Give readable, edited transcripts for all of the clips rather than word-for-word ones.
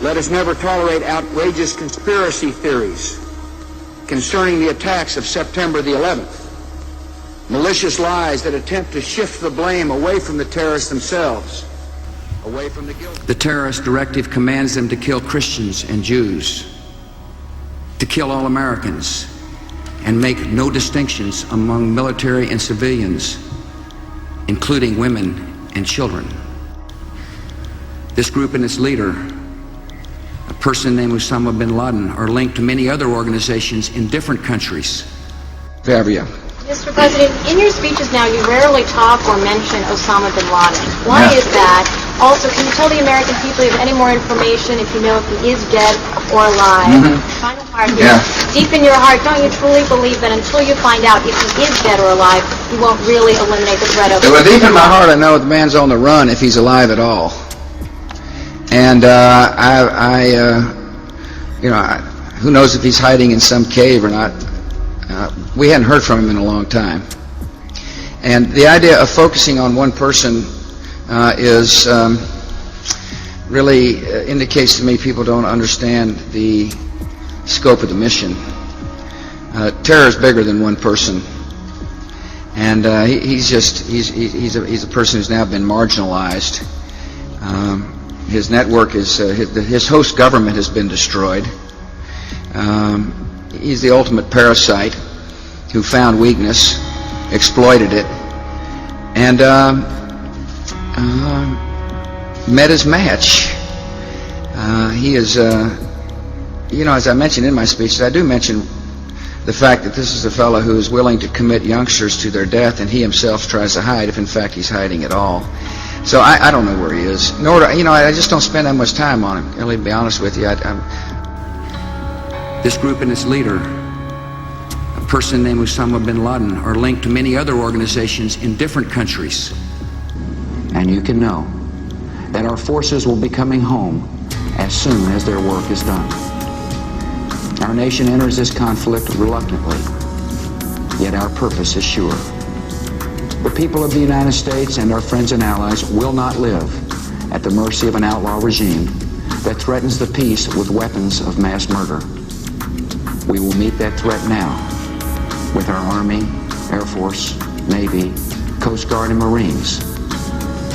Let us never tolerate outrageous conspiracy theories concerning the attacks of September the 11th, malicious lies that attempt to shift the blame away from the terrorists themselves, away from the guilty. The terrorist directive commands them to kill Christians and Jews, to kill all Americans, and make no distinctions among military and civilians, including women and children. This group and its leader, a person named Osama bin Laden, are linked to many other organizations in different countries. Fabio. Mr. President, in your speeches now, you rarely talk or mention Osama bin Laden. Why is that? Also, can you tell the American people if you have any more information, if you know if he is dead or alive? Final part here. Deep in your heart, don't you truly believe that until you find out if he is dead or alive, you won't really eliminate the threat of... Well, deep in my heart, I know the man's on the run if he's alive at all. And who knows if he's hiding in some cave or not. We hadn't heard from him in a long time. And the idea of focusing on one person is really indicates to me people don't understand the scope of the mission. Terror is bigger than one person. And he's a person who's now been marginalized. His network is, his host government has been destroyed. He's the ultimate parasite who found weakness, exploited it, and met his match. He is, as I mentioned in my speech, I do mention the fact that this is a fellow who is willing to commit youngsters to their death, and he himself tries to hide, if in fact he's hiding at all. So I don't know where he is. Nor do, I just don't spend that much time on him. Really, to be honest with you, This group and its leader, a person named Osama bin Laden, are linked to many other organizations in different countries. And you can know that our forces will be coming home as soon as their work is done. Our nation enters this conflict reluctantly, yet our purpose is sure. The people of the United States and our friends and allies will not live at the mercy of an outlaw regime that threatens the peace with weapons of mass murder. We will meet that threat now with our Army, Air Force, Navy, Coast Guard, and Marines,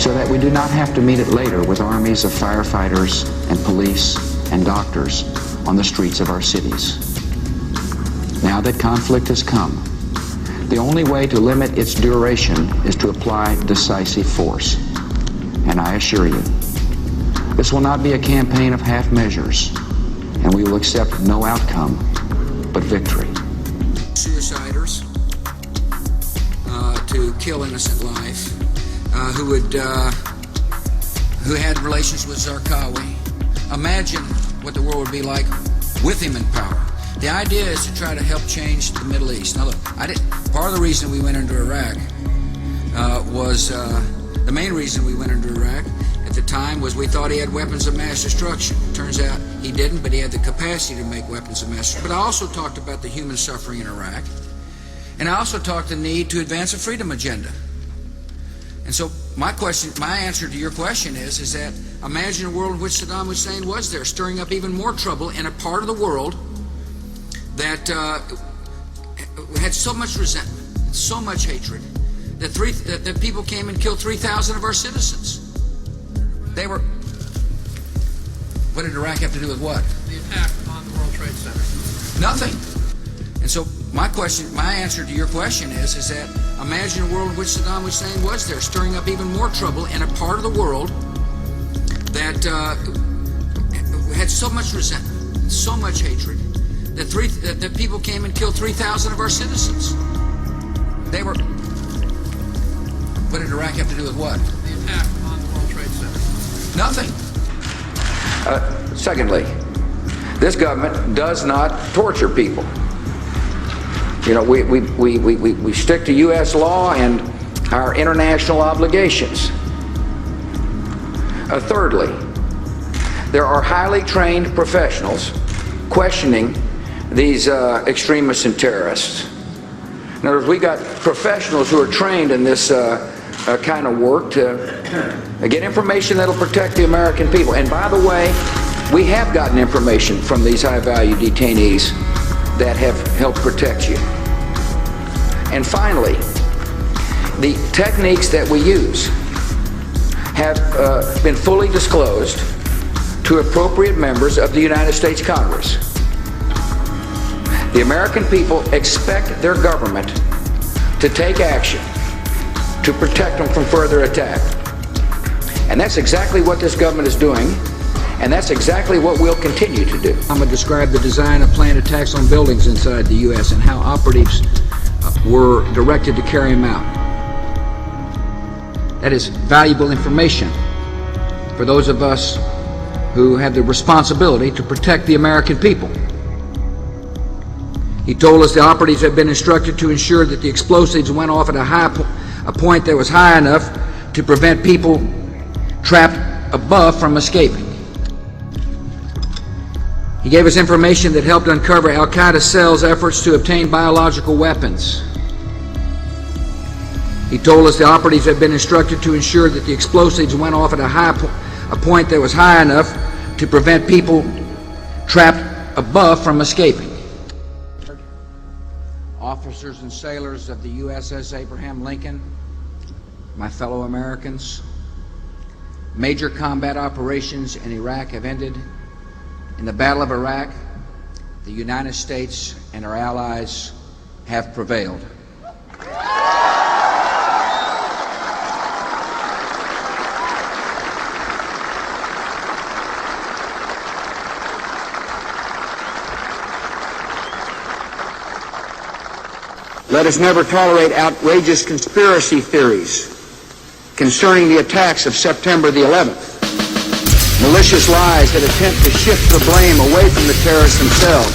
so that we do not have to meet it later with armies of firefighters and police and doctors on the streets of our cities. Now that conflict has come, the only way to limit its duration is to apply decisive force. And I assure you, this will not be a campaign of half measures, and we will accept no outcome but victory. Suiciders to kill innocent life, who had relations with Zarqawi. Imagine what the world would be like with him in power. The idea is to try to help change the Middle East. Now look, part of the reason we went into Iraq was the main reason we went into Iraq at the time was we thought he had weapons of mass destruction. Turns out he didn't, but he had the capacity to make weapons of mass destruction. But I also talked about the human suffering in Iraq, and I also talked the need to advance a freedom agenda. And so my answer to your question is that imagine a world in which Saddam Hussein was there, stirring up even more trouble in a part of the world that had so much resentment, so much hatred, that people came and killed 3,000 of our citizens. They were... What did Iraq have to do with what? The attack on the World Trade Center. Nothing. And so my answer to your question is that imagine a world in which Saddam Hussein was there, stirring up even more trouble in a part of the world that had so much resentment, so much hatred, that people came and killed 3,000 of our citizens. They were... What did Iraq have to do with what? The attack on the World Trade Center. Nothing. Secondly, this government does not torture people. We stick to U.S. law and our international obligations. Thirdly, there are highly trained professionals questioning these extremists and terrorists. In other words, we got professionals who are trained in this kind of work to get information that'll protect the American people. And by the way, We have gotten information from these high-value detainees that have helped protect you. And finally, the techniques that we use have been fully disclosed to appropriate members of the United States Congress. The American people expect their government to take action to protect them from further attack. And that's exactly what this government is doing, and that's exactly what we'll continue to do. Obama described the design of planned attacks on buildings inside the U.S. and how operatives were directed to carry them out. That is valuable information for those of us who have the responsibility to protect the American people. He told us the operatives had been instructed to ensure that the explosives went off at a point that was high enough to prevent people trapped above from escaping. He gave us information that helped uncover Al-Qaeda cells' efforts to obtain biological weapons. He told us the operatives had been instructed to ensure that the explosives went off at a point that was high enough to prevent people trapped above from escaping. Officers and sailors of the USS Abraham Lincoln, my fellow Americans, major combat operations in Iraq have ended. In the Battle of Iraq, the United States and our allies have prevailed. Let us never tolerate outrageous conspiracy theories concerning the attacks of September the 11th, malicious lies that attempt to shift the blame away from the terrorists themselves,